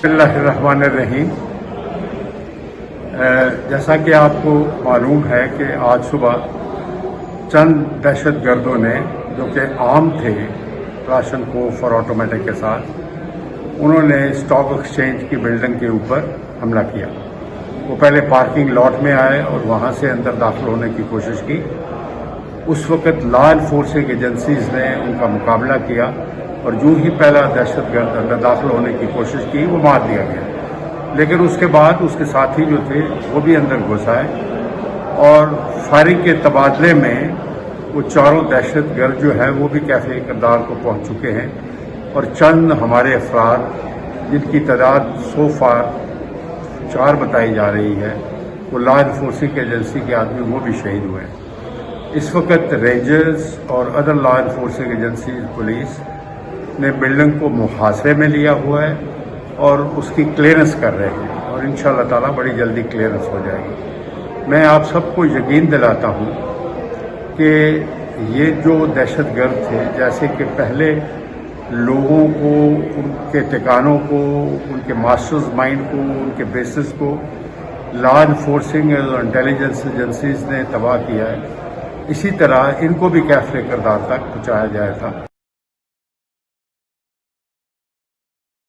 बिस्मिल्लाहिर्रहमानिर्रहीम। जैसा कि आपको मालूम है कि आज सुबह चंद दहशत गर्दों ने, जो कि आम थे राशन कोफ और ऑटोमेटिक के साथ, उन्होंने स्टॉक एक्सचेंज की बिल्डिंग के ऊपर हमला किया। वो पहले पार्किंग लॉट में आए और वहाँ से अंदर दाखिल होने की कोशिश की। उस वक़्त लॉ एनफोर्सिंग एजेंसीज ने उनका मुकाबला किया और जो ही पहला दहशतगर्द अंदर दाखिल होने की कोशिश की वो मार दिया गया। लेकिन उसके बाद उसके साथी जो थे वो भी अंदर घुस आए और फायरिंग के तबादले में वो चारों दहशतगर्द जो है वो भी कैफे इकदार को पहुंच चुके हैं और चंद हमारे अफराद, जिनकी तादाद सो फार 4 बताई जा रही है, वो लॉ एनफोर्सिंग एजेंसी के आदमी वो भी शहीद हुए हैं। इस वक्त रेंजर्स और other law enforcing agency police ने बिल्डिंग को मुहासरे में लिया हुआ है और उसकी क्लियरेंस कर रहे हैं और इंशाअल्लाह ताला बड़ी जल्दी क्लियरेंस हो जाएगी। मैं आप सबको यकीन दिलाता हूँ कि ये जो दहशतगर्द थे, जैसे कि पहले लोगों को, उनके ठिकानों को, उनके मास्टर्स माइंड को, उनके बेसिस को लॉ एनफोर्सिंग और इंटेलिजेंस एजेंसीज ने तबाह किया है, इसी तरह इनको भी कैफे किरदार तक पहुँचाया जाएगा।